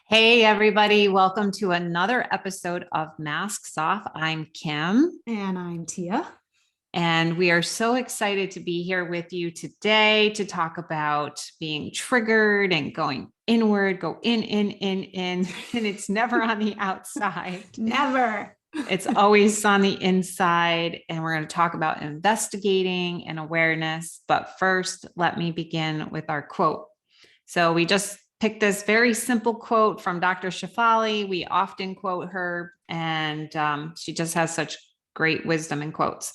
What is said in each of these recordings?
Hey, everybody. Welcome to another episode of Masks Off. I'm Kim, And I'm Tia. and we are so excited to be here with you today to talk about being triggered and going inward, go in, and it's never on the outside. Never. It's always on the inside. And we're going to talk about investigating and awareness. But first, let me begin with our quote. So we just picked this very simple quote from Dr. Shefali. We often quote her, and she just has such great wisdom in quotes.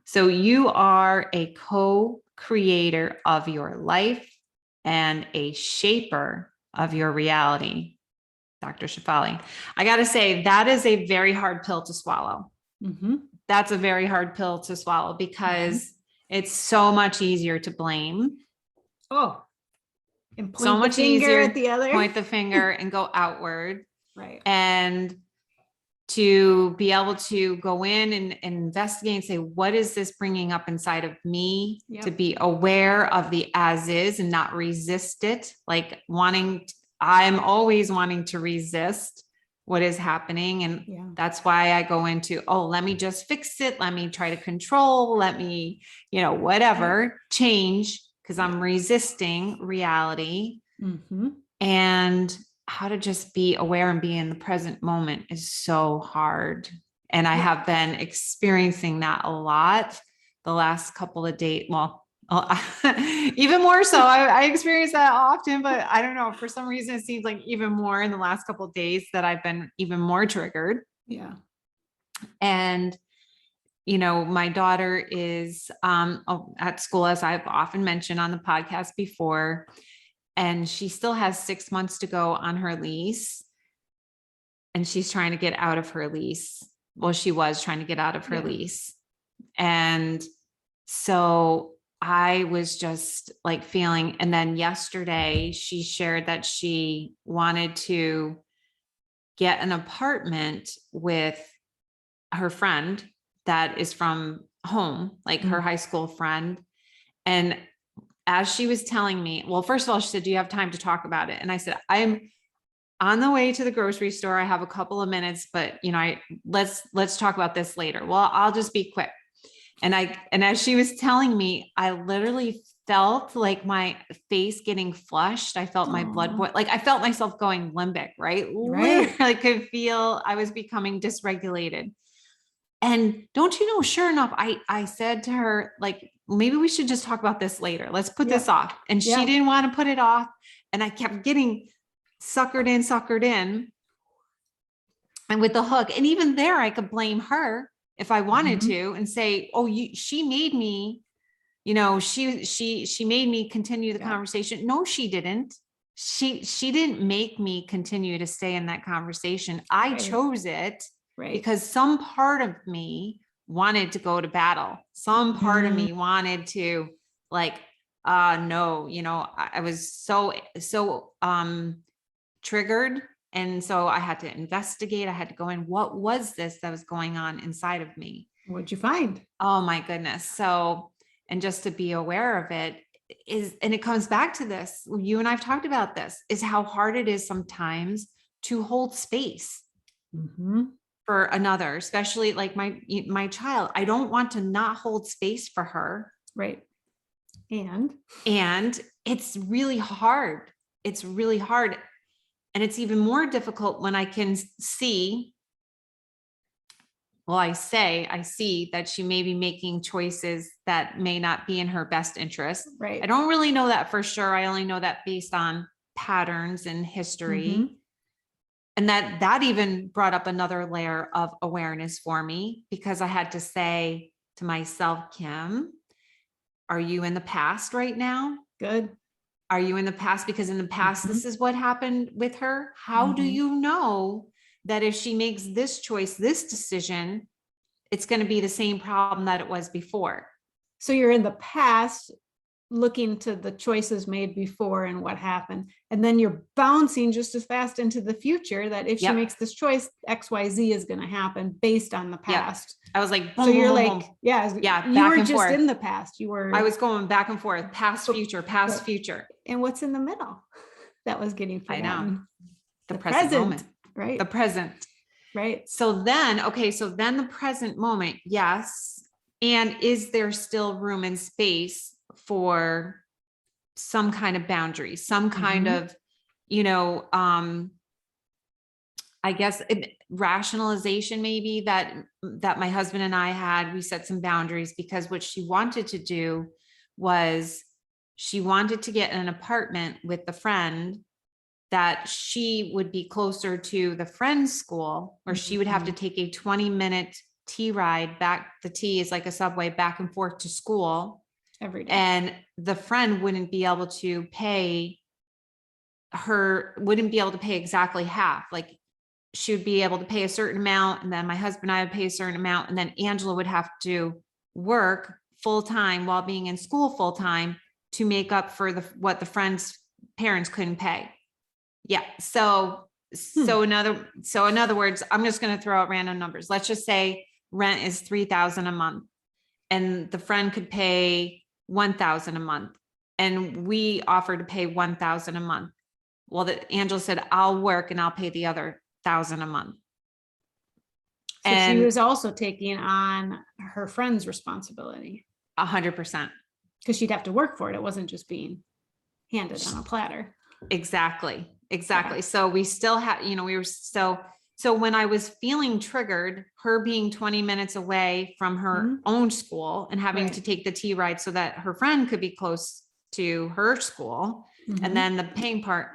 So you are a co-creator of your life and a shaper of your reality. Dr. Shefali. I got to say, that is a very hard pill to swallow. Mm-hmm. That's a very hard pill to swallow because it's so much easier to blame. Oh, and point So the much finger easier at the other. Point the finger and go outward. Right. And to be able to go in and investigate and say, what is this bringing up inside of me? Yep. To be aware of the as is and not resist it. Like I'm always wanting to resist what is happening. And that's why I go into, let me just fix it. Let me try to control, let me, whatever, change, because I'm resisting reality. Mm-hmm. And how to just be aware and be in the present moment is so hard. And I have been experiencing that a lot the last couple of days. Well, even more so. I experience that often, but I don't know. For some reason, it seems like even more in the last couple of days that I've been even more triggered. Yeah. And my daughter is at school, as I've often mentioned on the podcast before, and she still has 6 months to go on her lease. And she's trying to get out of her lease. Well, she was trying to get out of her lease. And so I was just like feeling, and then yesterday she shared that she wanted to get an apartment with her friend that is from home, like her high school friend. And as she was telling me, well, first of all, she said, do you have time to talk about it? And I said, I'm on the way to the grocery store. I have a couple of minutes, but let's talk about this later. Well, I'll just be quick. And as she was telling me, I literally felt like my face getting flushed. I felt my blood boil. Like I felt myself going limbic, right? Literally, I could feel I was becoming dysregulated. And don't you know, sure enough, I said to her, like, maybe we should just talk about this later. Let's put this off. And she didn't want to put it off. And I kept getting suckered in. And with the hook, and even there, I could blame her if I wanted to and say, she made me, she made me continue the conversation. No, she didn't. She didn't make me continue to stay in that conversation. I chose it. Right. Because some part of me wanted to go to battle. Some part of me wanted to no, I was so triggered. And so I had to investigate. I had to go in. What was this that was going on inside of me? What'd you find? Oh my goodness. So, and just to be aware of it and it comes back to this, you and I've talked about this, is how hard it is sometimes to hold space. For another, especially like my child. I don't want to not hold space for her. Right. And it's really hard. It's really hard. And it's even more difficult when I can see, I see that she may be making choices that may not be in her best interest. Right. I don't really know that for sure. I only know that based on patterns and history. And that even brought up another layer of awareness for me, because I had to say to myself, Kim, are you in the past right now? Good. Are you in the past? Because in the past, this is what happened with her. How do you know that if she makes this choice, this decision, it's going to be the same problem that it was before? So you're in the past looking to the choices made before and what happened. And then you're bouncing just as fast into the future that if she makes this choice, XYZ is going to happen based on the past. I was like, boom, so you're boom, like, boom. You were just forth. In the past. I was going back and forth, past, future. And what's in the middle that was getting forgotten? I know. the present moment, right? the present. Right. So then the present moment, yes. And is there still room and space for some kind of boundary, some kind of, I guess rationalization maybe that my husband and I had. We set some boundaries because what she wanted to do was she wanted to get an apartment with the friend that she would be closer to the friend's school, or she would have to take a 20-minute T ride back. The T is like a subway back and forth to school every day. And the friend wouldn't be able to pay exactly half. Like she would be able to pay a certain amount, and then my husband and I would pay a certain amount, and then Angela would have to work full time while being in school full time to make up for what the friend's parents couldn't pay. Yeah. So in other words, I'm just going to throw out random numbers. Let's just say rent is $3,000 a month and the friend could pay $1,000 a month. And we offered to pay $1,000 a month. Well, Angela said, I'll work and I'll pay the other $1,000 a month. So she was also taking on her friend's responsibility. 100%. Because she'd have to work for it. It wasn't just being handed on a platter. Exactly. Yeah. So we still had, so when I was feeling triggered, her being 20 minutes away from her own school and having to take the T ride so that her friend could be close to her school, and then the paying part.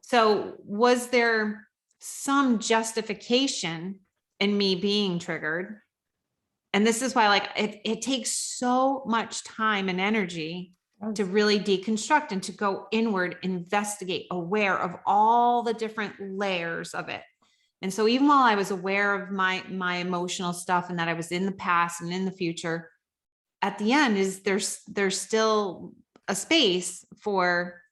So was there some justification in me being triggered? And this is why, like, it takes so much time and energy to really deconstruct and to go inward, investigate, aware of all the different layers of it. And so even while I was aware of my emotional stuff and that I was in the past and in the future, at the end is there's still a space for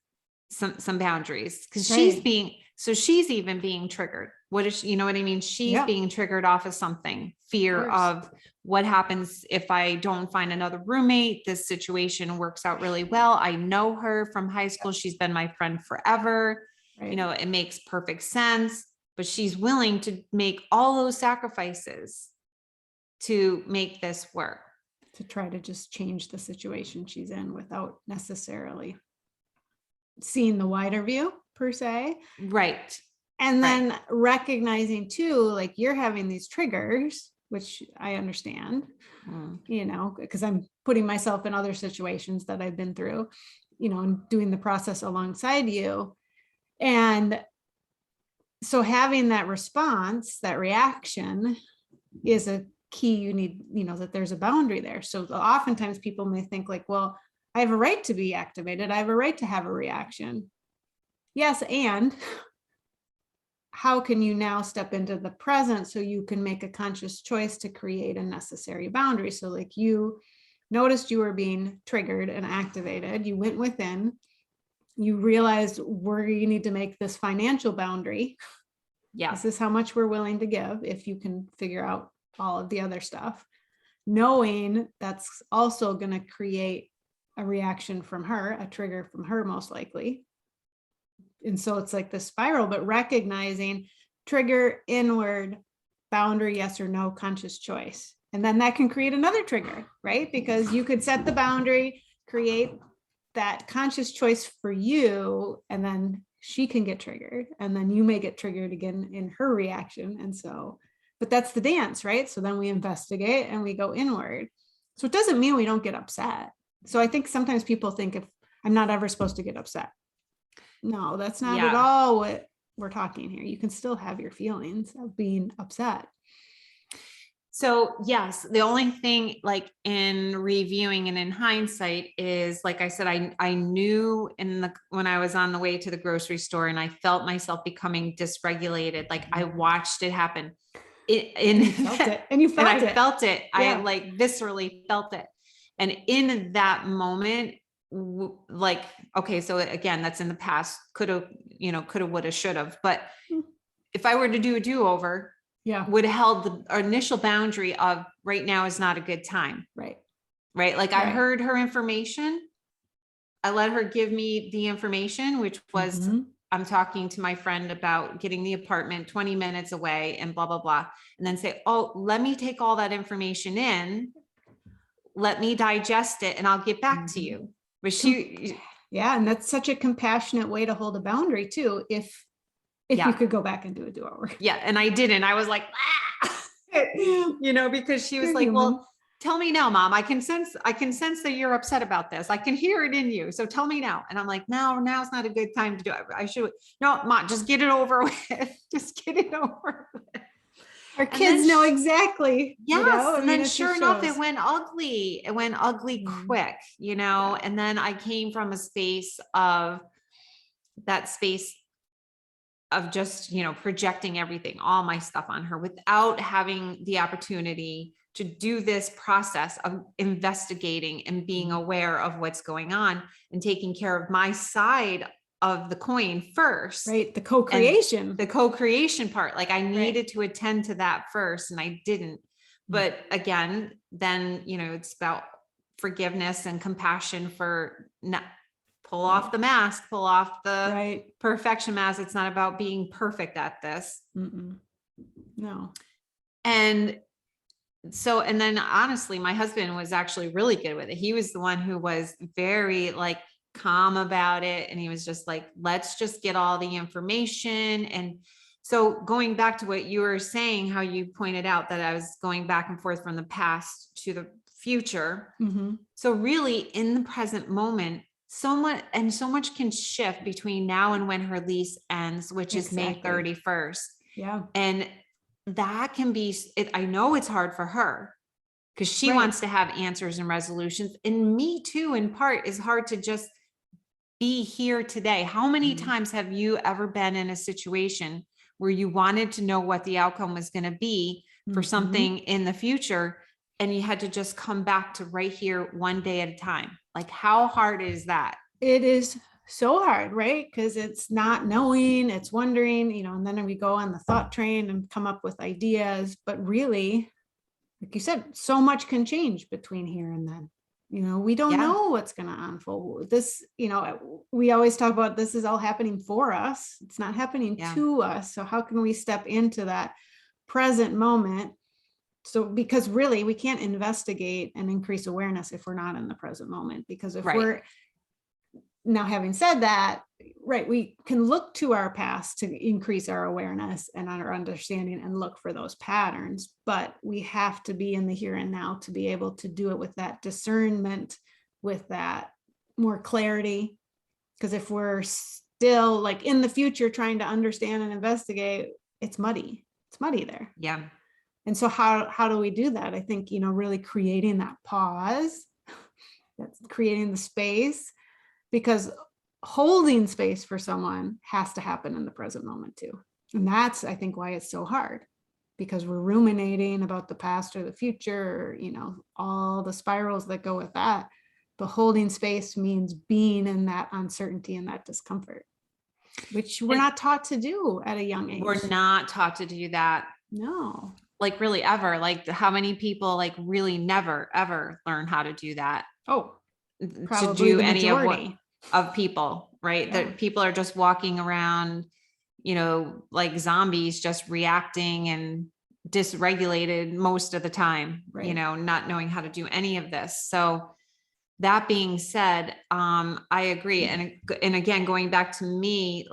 some boundaries, because she's even being triggered. What is, you know what I mean? She's being triggered off of something, fear of what happens if I don't find another roommate. This situation works out really well. I know her from high school. She's been my friend forever. Right. It makes perfect sense, but she's willing to make all those sacrifices to make this work. To try to just change the situation she's in without necessarily seeing the wider view per se. Right. And then recognizing too, like you're having these triggers, which I understand, because I'm putting myself in other situations that I've been through, and doing the process alongside you. And so having that response, that reaction is a key. You need, that there's a boundary there. So oftentimes people may think like, well, I have a right to be activated. I have a right to have a reaction. Yes. And how can you now step into the present so you can make a conscious choice to create a necessary boundary? So like you noticed you were being triggered and activated, you went within, you realized where you need to make this financial boundary. Yeah. This is how much we're willing to give if you can figure out all of the other stuff. Knowing that's also going to create a reaction from her, a trigger from her most likely. And so it's like the spiral, but recognizing trigger, inward, boundary, yes or no, conscious choice. And then that can create another trigger, right? Because you could set the boundary, create that conscious choice for you, and then she can get triggered. And then you may get triggered again in her reaction. And so, but that's the dance, right? So then we investigate and we go inward. So it doesn't mean we don't get upset. So I think sometimes people think if I'm not ever supposed to get upset. No, that's not at all what we're talking here. You can still have your feelings of being upset. So yes, the only thing like in reviewing and in hindsight is, like I said, I knew when I was on the way to the grocery store and I felt myself becoming dysregulated. Like I watched it happen. And you felt it. Felt it. Yeah. I like viscerally felt it. And in that moment, like, okay, so again, that's in the past, coulda, woulda, shoulda. But if I were to do a do-over, would have held the initial boundary of right now is not a good time. Right. Like I heard her information. I let her give me the information, which was I'm talking to my friend about getting the apartment 20 minutes away and blah, blah, blah. And then say, oh, let me take all that information in. Let me digest it and I'll get back to you. But yeah. And that's such a compassionate way to hold a boundary too. If you could go back and do a do-over. Yeah. And I didn't, I was like, because she was You're like, human. well, tell me now, mom, I can sense that you're upset about this. I can hear it in you. So tell me now. And I'm like, no, now's not a good time to do it. I should, no, mom, just get it over with. Just get it over with. Our kids know exactly. Yes. And then sure enough, shows. it went ugly. It went ugly quick, and then I came from a space of just, projecting everything, all my stuff on her without having the opportunity to do this process of investigating and being aware of what's going on and taking care of my side of the coin first. Right. The co-creation part. Like I needed to attend to that first and I didn't. But again, then, it's about forgiveness and compassion for not pull off the mask, pull off the perfection mask. It's not about being perfect at this. No. And then honestly, my husband was actually really good with it. He was the one who was very calm about it. And he was just like, let's just get all the information. And so going back to what you were saying, how you pointed out that I was going back and forth from the past to the future. So really in the present moment, so much can shift between now and when her lease ends, which is May 31st. Yeah. And that can be, I know it's hard for her because she wants to have answers and resolutions. And me too, in part, is hard to just be here today. How many times have you ever been in a situation where you wanted to know what the outcome was going to be for something in the future, and you had to just come back to right here one day at a time? Like, how hard is that? It is so hard, right? Because it's not knowing, it's wondering, and then we go on the thought train and come up with ideas. But really, like you said, so much can change between here and then. We don't know what's going to unfold. This, we always talk about this is all happening for us. It's not happening to us. So how can we step into that present moment? So, because really we can't investigate and increase awareness if we're not in the present moment, because if we're now, having said that, we can look to our past to increase our awareness and our understanding and look for those patterns, but we have to be in the here and now to be able to do it with that discernment, with that more clarity. Because if we're still in the future trying to understand and investigate, it's muddy there. Yeah. And so how do we do that? I think, really creating that pause, that's creating the space, because holding space for someone has to happen in the present moment too. And that's, I think, why it's so hard, because we're ruminating about the past or the future, all the spirals that go with that. But holding space means being in that uncertainty and that discomfort, which we're not taught to do at a young age. We're not taught to do that. No. Really ever. How many people really never, ever learn how to do that? Oh, to do any of people, right? Yeah. That people are just walking around, like zombies, just reacting and dysregulated most of the time, not knowing how to do any of this. So that being said, I agree. And again, going back to me,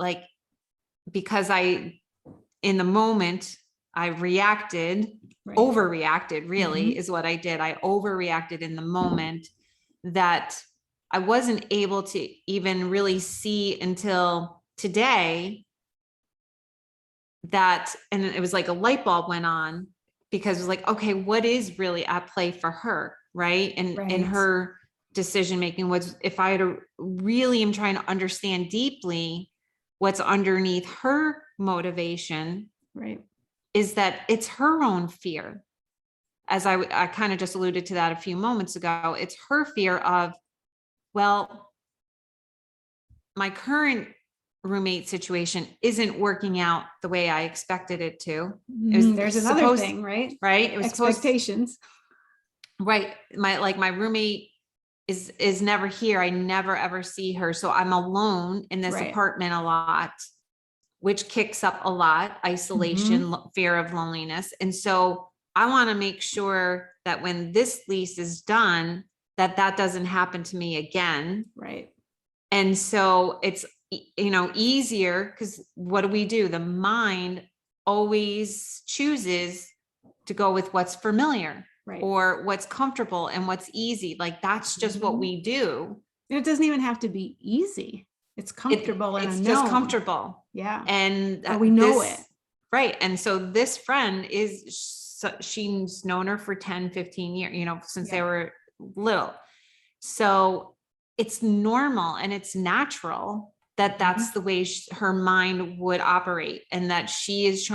because in the moment I reacted, overreacted really is what I did. I overreacted in the moment, that I wasn't able to even really see until today that, and it was like a light bulb went on, because it was like, okay, what is really at play for her? Right. And in her decision-making was, if I really am trying to understand deeply what's underneath her motivation, is that it's her own fear. As I kind of just alluded to that a few moments ago, it's her fear of, well, my current roommate situation isn't working out the way I expected it to. There's another thing, right? Right. It was expectations. My roommate is never here. I never ever see her. So I'm alone in this Right. apartment a lot, which kicks up a lot, isolation, fear of loneliness. And so I want to make sure that when this lease is done, that that doesn't happen to me again. Right. And so it's, easier, because what do? The mind always chooses to go with what's familiar, Right. or what's comfortable and what's easy. Like, that's just what we do. And it doesn't even have to be easy. It's comfortable and it's just comfortable. Yeah. And but we know it. Right. And so this friend she's known her for 10, 15 years, since they were little. So it's normal and it's natural that that's the way her mind would operate, and that she's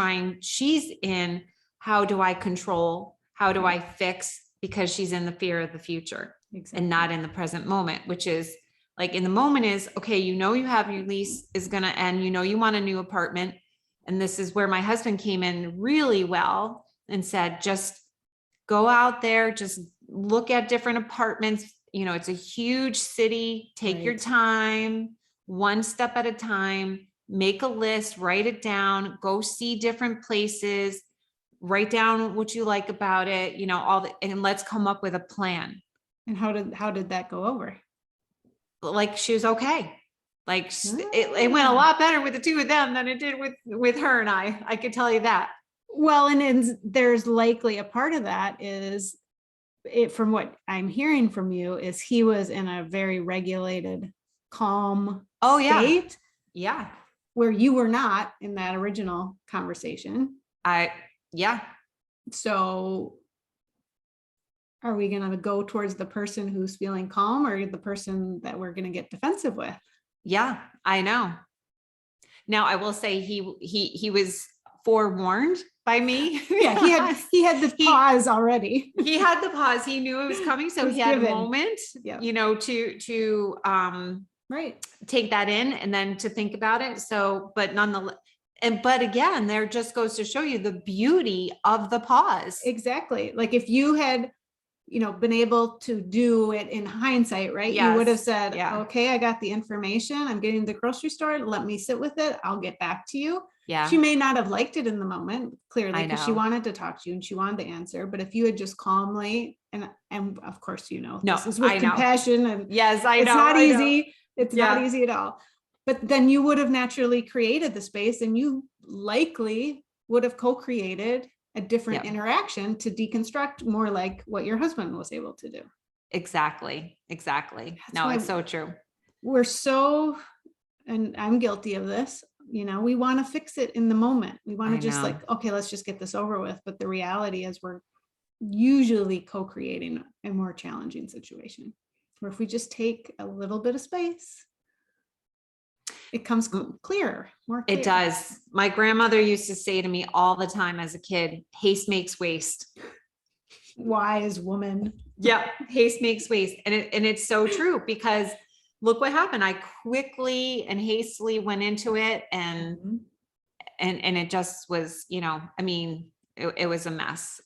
in, how do I control? How do I fix? Because she's in the fear of the future and not in the present moment, which is like, in the moment is, okay, you have your lease is going to end, you want a new apartment. And this is where my husband came in really well and said, just go out there, just look at different apartments. It's a huge city. Take your time, one step at a time, make a list, write it down, go see different places, write down what you like about it, and let's come up with a plan. And how did that go over? Like, she was okay. Like, it went a lot better with the two of them than it did with her and I could tell you that. Well, and there's likely a part of that is it, from what I'm hearing from you, is he was in a very regulated, calm state. Yeah. Where you were not in that original conversation. So are we going to go towards the person who's feeling calm, or the person that we're going to get defensive with? Yeah, I know. Now, I will say he was forewarned by me. Yeah, he had the pause already. He had the pause. He knew it was coming. So he had a moment, to take that in and then to think about it. So, but nonetheless, but again, there just goes to show you the beauty of the pause. Exactly. Like, if you had, been able to do it in hindsight, right? Yes. You would have said, okay, I got the information. I'm getting to the grocery store. Let me sit with it. I'll get back to you. Yeah. She may not have liked it in the moment, clearly, because she wanted to talk to you and she wanted to answer. But if you had just calmly, and of course, this is with compassion, and yes, I know. It's not easy. It's not easy at all. But then you would have naturally created the space, and you likely would have co-created a different interaction to deconstruct, more like what your husband was able to do. Exactly. No, it's so true. We're so, and I'm guilty of this, we want to fix it in the moment. We want to just okay, let's just get this over with. But the reality is we're usually co-creating a more challenging situation, where if we just take a little bit of space, it comes clearer, more clear. It does. My grandmother used to say to me all the time as a kid, haste makes waste. Wise woman. Yeah. Haste makes waste. And it's so true, because look what happened. I quickly and hastily went into it, and it just was, it was a mess.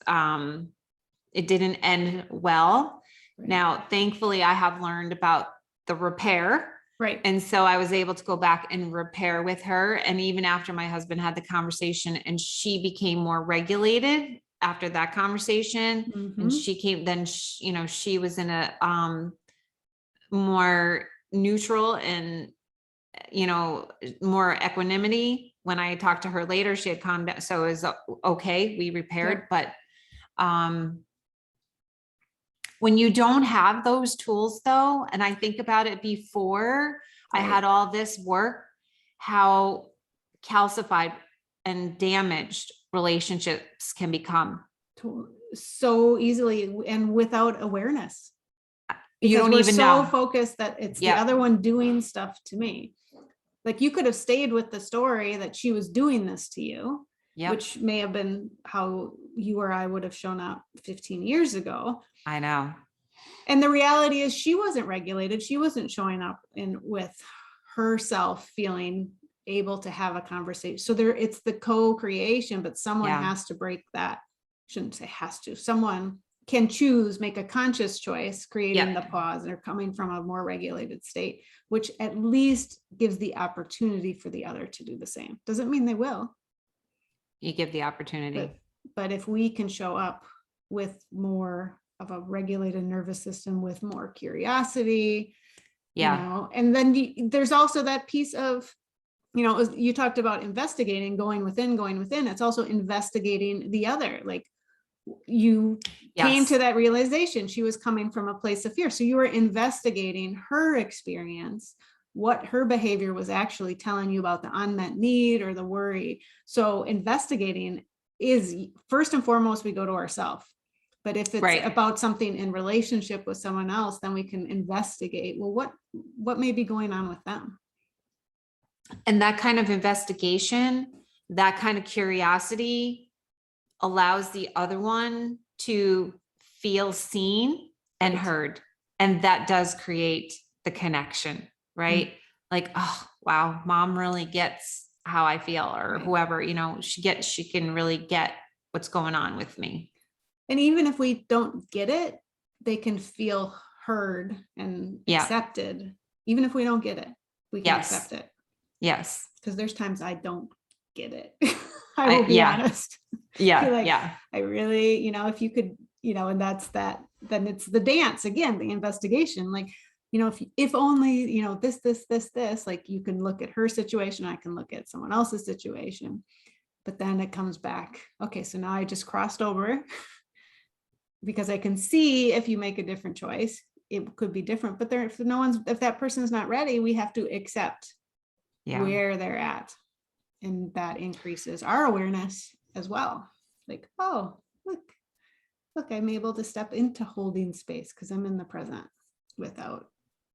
It didn't end well. Right. Now, thankfully, I have learned about the repair. Right. And so I was able to go back and repair with her. And even after my husband had the conversation, and she became more regulated after that conversation, and she came, then, she was in a, more neutral and, more equanimity. When I talked to her later, she had calmed down. So it was okay. We repaired, but, when you don't have those tools, though, and I think about it before I had all this work, how calcified and damaged relationships can become so easily, and without awareness. You don't even know. So focused that it's the other one doing stuff to me. Like, you could have stayed with the story that she was doing this to you, which may have been how you or I would have shown up 15 years ago. I know. And the reality is, she wasn't regulated. She wasn't showing up with herself feeling able to have a conversation. So it's the co-creation, but someone has to break that. Shouldn't say has to. Someone can choose, make a conscious choice, creating Yeah. the pause or coming from a more regulated state, which at least gives the opportunity for the other to do the same. Doesn't mean they will, You give the opportunity. but if we can show up with more of a regulated nervous system, with more curiosity, Yeah. and then there's also that piece of, you talked about investigating, going within. It's also investigating the other. Like, you came to that realization she was coming from a place of fear. So you were investigating her experience, what her behavior was actually telling you about the unmet need or the worry. So investigating is first and foremost, we go to ourselves. But if it's about something in relationship with someone else, then we can investigate, well, what may be going on with them? And that kind of investigation, that kind of curiosity allows the other one to feel seen and heard. And that does create the connection, right? Mm-hmm. Like, oh, wow, mom really gets how I feel, or whoever, she can really get what's going on with me. And even if we don't get it, they can feel heard and accepted. Even if we don't get it, we can accept it. Yes. Because there's times I don't get it. I will be honest. Yeah. I really, if you could, and that's that, then it's the dance again, the investigation. Like, if only, this, like, you can look at her situation, I can look at someone else's situation, but then it comes back. Okay, so now I just crossed over because I can see if you make a different choice, it could be different, but if that person's not ready, we have to accept where they're at. And that increases our awareness as well. Like, oh, look, I'm able to step into holding space because I'm in the present without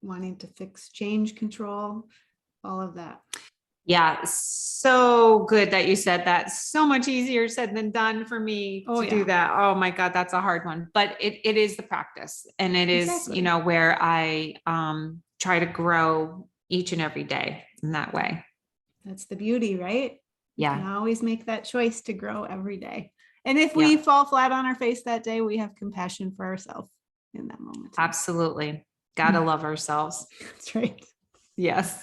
wanting to fix, change, control, all of that. Yeah. So good that you said that. So much easier said than done for me to do that. Oh my God, that's a hard one, but it is the practice. And it is, where I try to grow each and every day in that way. That's the beauty, right? Yeah. We can always make that choice to grow every day. And if we fall flat on our face that day, we have compassion for ourselves in that moment. Absolutely. Gotta love ourselves. That's right. Yes.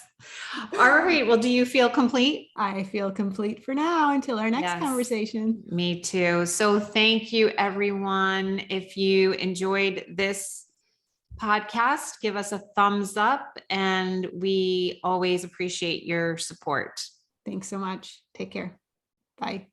All right. Well, do you feel complete? I feel complete for now until our next conversation. Me too. So thank you, everyone. If you enjoyed this podcast, give us a thumbs up, and we always appreciate your support. Thanks so much. Take care. Bye.